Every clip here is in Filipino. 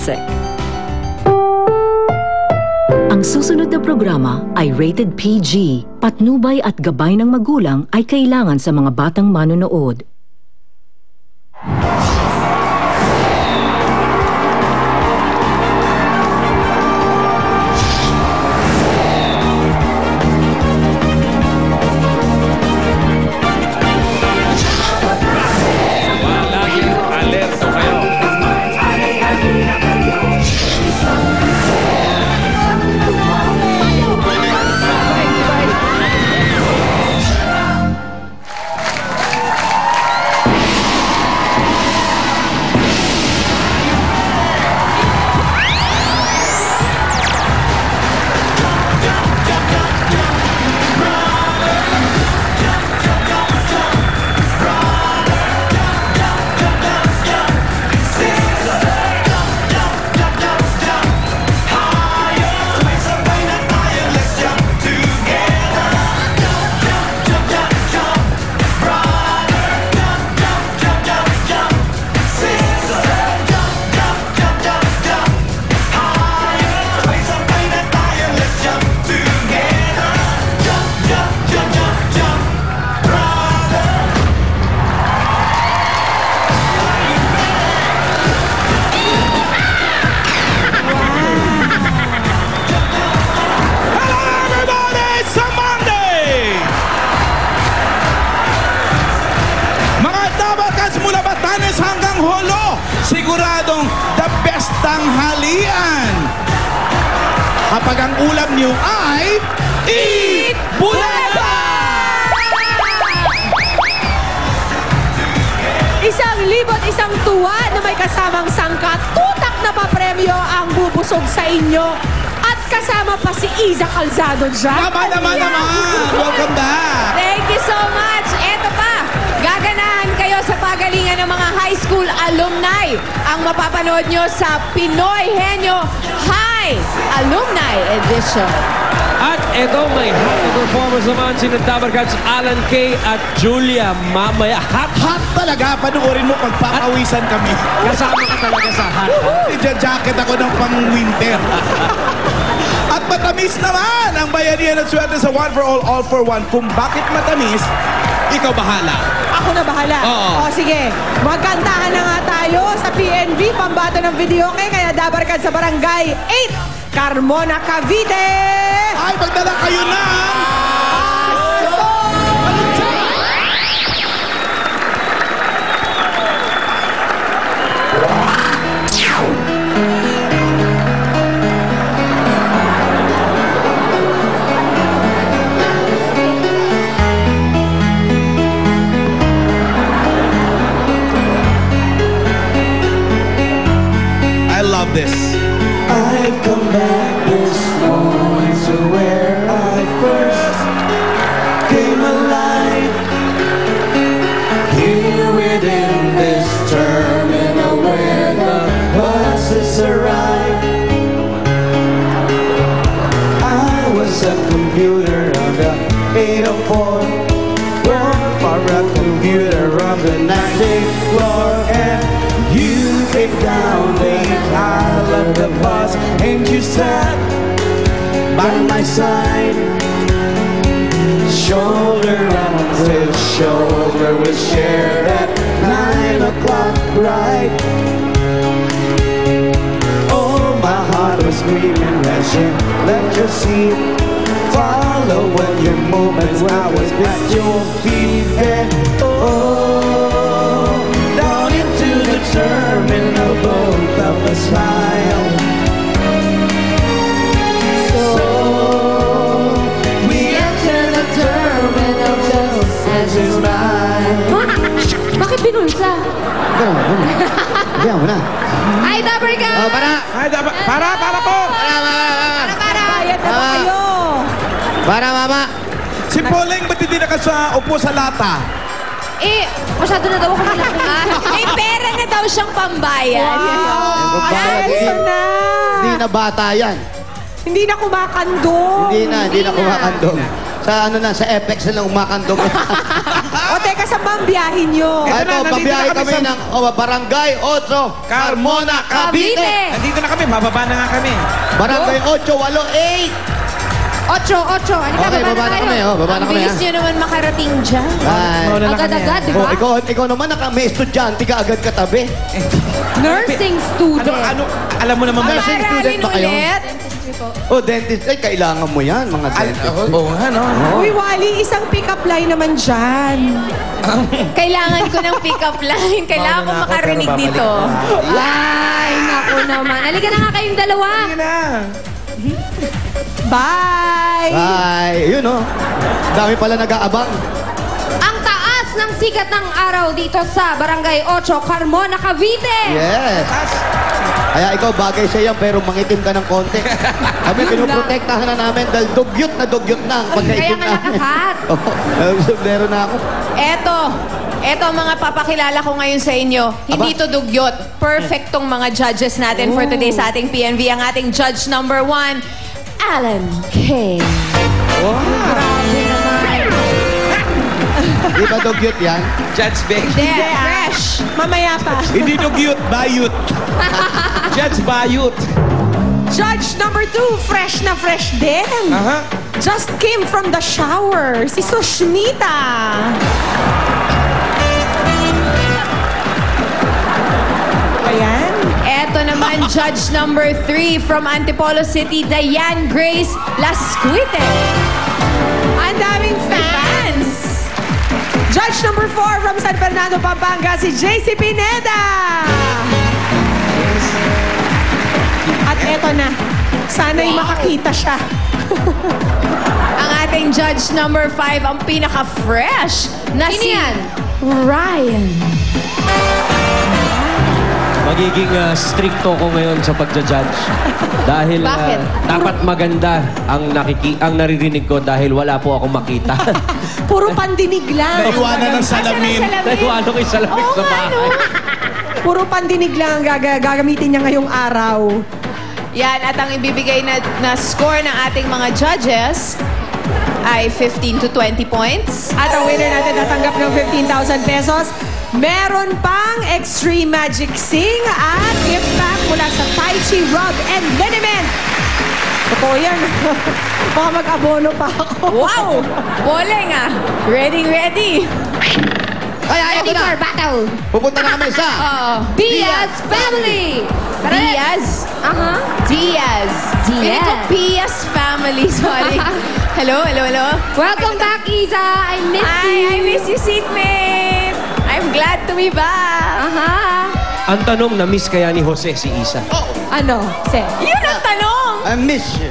Music. Ang susunod na programa ay rated PG. Patnubay at gabay ng magulang ay kailangan sa mga batang manonood. Siguradong the best tanghalian. Kapag ang ulam niyo ay Eat Bulada! Isang libot, isang tuwa na may kasamang sangka, tutak na papremyo ang bubusog sa inyo. At kasama pa si Iza Calzado dyan. Naman! Welcome back! Thank you so much. Eto pa, gaganahan kayo sa pagalingan ng mga high school alumni. Ang mapapanood nyo sa Pinoy Henyo High Alumni Edition. At ito, may hot na performers naman si Dabarkads Alan Kay at Julia mamaya. Hot Talaga, panoorin mo pagpapawisan kami. Kasama ka talaga sa hot. Jacket ako ng pang-winter. At matamis naman ang bayanihan at swerte sa One for All for One. Kung bakit matamis, ikaw bahala. Ako na bahala. Oo. O sige, magkantahan na nga tayo sa PNV, pambato ng video kaya Dabarkads sa Barangay 8, Carmona, Cavite. Ay, magdala kayo na! I love this. I've come back this morning to where I first came alive. Here within this terminal where the buses arrive. I was a computer of the 804, or a computer of the 19th floor, and you came down the aisle of the bus and you sat by my side, shoulder to shoulder. We shared at 9 o'clock right. Oh, my heart was screaming as you left your seat. Follow what your movements, I was at your feet, and oh, down into the terminal, both of us smile. So we enter the terminal just as you smile. Bakit binulsa? Diyan mo na. Hi, Dabarkads! Para po! Bayad na ba kayo? Para, mama. Si Pauling, ba't hindi upo sa lata? Masyado na daw ako malakuan. May pera na daw siyang pambayan. Wow! Ayos na. Hindi na bata yan. Hindi na kumakandong. Hindi na kumakandong. sa ano na, sa FX na lang umakandog. O teka, saan ba ang biyahin nyo? Ito na, Ito, nandito pabiyahe na kami kami sa- ng Barangay 8, Carmona, Cavite. Nandito na kami, bababa na nga kami. Barangay 888. 8. Halika, Okay, baba na kami. Oh, baba na Ang kami. bilis nyo naman makarating dyan. Ay. Mauna na kami, Agad-agad, di Oh, ba? ikaw naman, may estudyante ka agad katabi. Nursing student. Alam mo naman, Nursing Paaralin student ba kayo? ulit. Oh, dentist. Ay, kailangan mo yan, mga dentist. Oo nga, no? Uy, Wally, isang pick-up line naman dyan. Kailangan ko ng pick-up line. Kailangan ko Mauna na ako, makarinig pero babalik dito. ako. Ay, naku naman. Halika na nga kayong dalawa. Sige na. Bye! Ay, yun oh. Dami pala nag-aabang. Ang taas ng sikat ng araw dito sa Barangay 8, Carmona, Cavite. Yes. Kaya ikaw, bagay sa yan, pero mangitim ka ng konti. Kami, pinuprotektahan na namin dahil dugyot na ang Kaya pagkaitim nga namin. nakahat. Meron na ako. Eto ang mga papakilala ko ngayon sa inyo. Hindi to dugyot. Perfect tong mga judges natin for today sa ating PNV. Ang ating judge number 1, Alan K. Grabe naman. Di ba dugyot yan? Judge Beck. Hindi, fresh. Mamaya pa. Hindi dugyot, bayut. Judge Bayut. Judge number 2, fresh na fresh din. Aha. Just came from the shower, si Sushmita. Ayan. Eto naman, judge number 3 from Antipolo City, Diane Grace Lascuite. Ang daming fans. Judge number 4 from San Fernando, Pampanga, si JC Pineda. At eto na, sana'y makakita siya. Ang ating judge number 5, ang pinaka-fresh na si Ryan. Magiging stricto ko ngayon sa pagja-judge. Dahil Bakit? dapat maganda ang naririnig ko dahil wala po akong makita. Puro pandinig lang. Naiwanan ng salamin. Naiwalo ko yung salamin Oo sa nga, no? bahay. Puro pandinig lang ang gagamitin niya ngayong araw. Yan, at ang ibibigay na score ng ating mga judges ay 15 to 20 points. At ang winner natin natanggap ng 15,000 pesos. Meron pang Extreme Magic Sing at gift pack mula sa Tai Chi Rub and Liniment. Totoo yan. Baka mag-abono pa ako. Wow! Boleng ah! Ready, ready! Kaya ito Ready for na. battle! Pupunta na kami sa... Diaz Family! Diaz? Diaz. Feeling ko Piaz Family, sorry. Hello. Welcome back, Isa. I miss you. I miss you, seatmate! I'm glad to be back! Ang tanong, na-miss kaya ni Jose si Isa? Ano? Sir? Yun ang tanong! I miss you.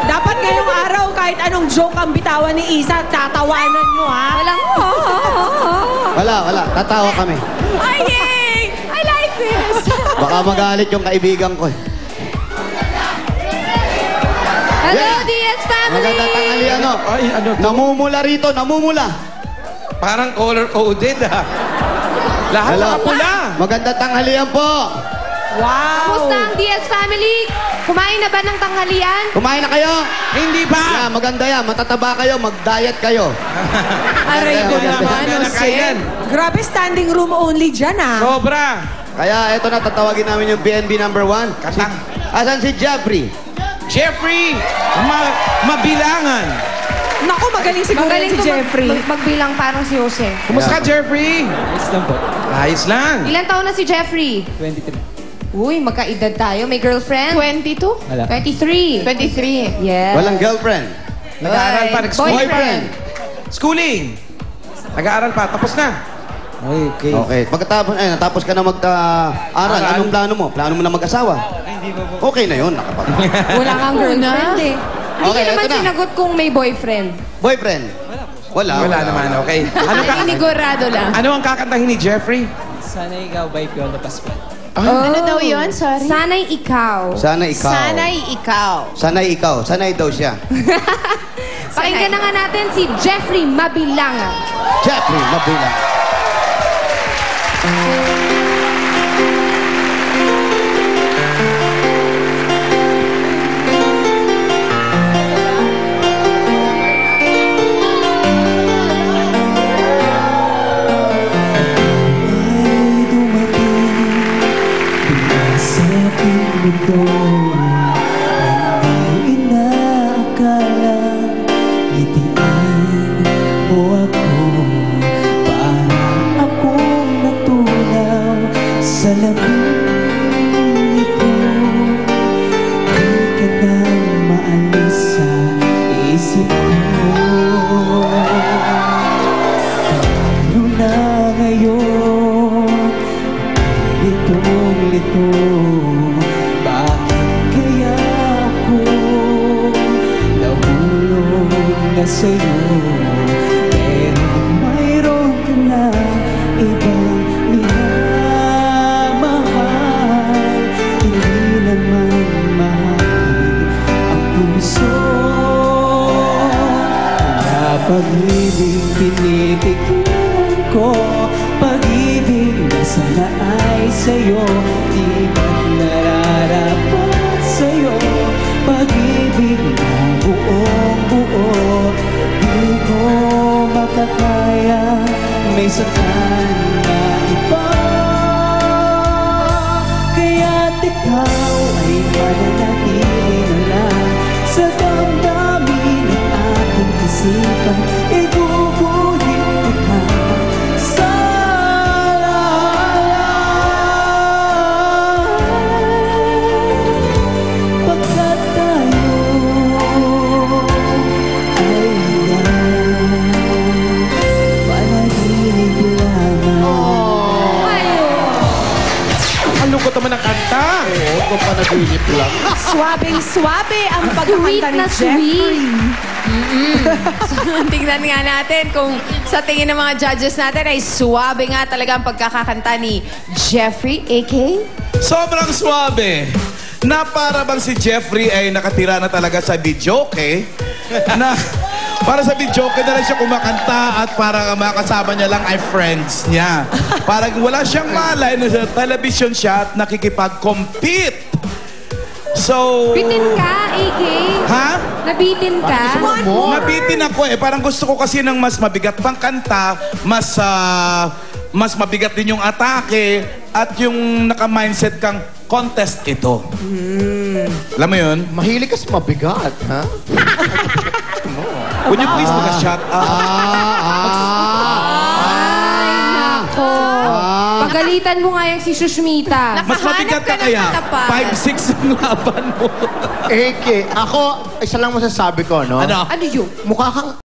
Dapat ngayong araw, kahit anong joke ang bitawan ni Isa, tatawanan nyo, ha? Walang Wala. Tatawa kami. Ay, yay! I like this! Baka magalit yung kaibigan ko. Hello, Yeah. DS family. Magandang tanghali, ano? Ay, ano to? Namumula rito, namumula. Parang color-coded, ah. Lahat Hello. nakapula. Magandang tanghalian po. Wow! Kumusta ang DS family? Kumain na ba ng tanghalian? Kumain na kayo? Hindi ba? Yeah, maganda yan. Matataba kayo, mag-diet kayo. Aray ko Maganda, naman, maganda. Jose. Grabe, standing room only dyan, ha? Sobra. Kaya eto na, tatawagin namin yung BNB number 1. Katang. Asan si Jeffrey? Jeffrey, mabilangan. Naku, magaling siguro Magaling si to Jeffrey. magbilang parang si Jose. Kumusta ka, Jeffrey? Ayos lang po. Ayos lang. Ilan taon na si Jeffrey? 23. Uy, magkaedad tayo. May girlfriend? 22? Wala. 23. 23. Yeah. Walang girlfriend. Nag-aaral pa. Boyfriend. Schooling. Nag-aaral pa. Tapos na. Okay. Okay. Pagkatapos, natapos ka na mag-aaral. Aral. Anong plano mo? Plano mo na mag-asawa? Hindi po po. Okay na yun, nakapag. Wala kang girlfriend eh. Hindi Okay, naman eto na. sinagot kung may boyfriend. Boyfriend? Wala. Wala naman. Okay. Inigurado lang. Ano ang kakantahin ni Jeffrey? Sana ikaw by Piolo Pascual. Ano daw yun? Sorry. Sana'y ikaw. Sana ikaw. Sana'y ikaw. Sana'y ikaw. Sana'y daw siya. Pakinggan na nga natin si Jeffrey Mabilangan. Jeffrey, mabilang. Sa aking mundo, hindi inaakala ngitian mo ako. Parang akong natunaw sa labing ito. Di ka na maalis sa isip ko. Paano na ngayon? Litong-lito, bakit kaya ako nahulog na sa'yo? Pero mayroon ka na ibang minamahal. Hindi naman mahal ang puso. Wala pag-ibig tinitignan ko, pag-ibig na sana ay sa'yo. Di ba't nararapat sa'yo, pag-ibig na buong-buo. Di ko makakaya, may saktan na iba. Kaya't ikaw ay mananatili na lang sa damdamin ng aking isipan. Iguguhit kita sa pagkat tayo ay panaginip lamang. Ang lungkot naman ang kanta. Oo, kung panaginip lang. Swabing-swabe ang Sweet pagkakanta ni na Jeffrey. Tingnan nga natin kung sa tingin ng mga judges natin ay suwabe nga talaga ang pagkakakanta ni Jeffrey, a.k.a. Sobrang swabe. Na para bang si Jeffrey ay nakatira na talaga sa videoke. Na para sa videoke na lang siya kumakanta at parang ang mga kasama niya lang ay friends niya. Parang wala siyang malay na sa television siya at nakikipag-compete. So... Bitin ka, AK. Ha? Nabitin ka. Nabitin ako eh. Parang gusto ko kasi ng mas mabigat pang kanta, mas mabigat din yung atake, at yung naka-mindset kang contest ito. Alam mo yun? Mahilig kasi mabigat, ha? Would you please mag-shut up? Ay, nako. Pagalitan mo nga yung si Sushmita. Mas mabigat ka kaya? 5'6" ang laban mo. Eke, ako, isa lang masasabi ko, no? Ano? Ano yun? Mukha kang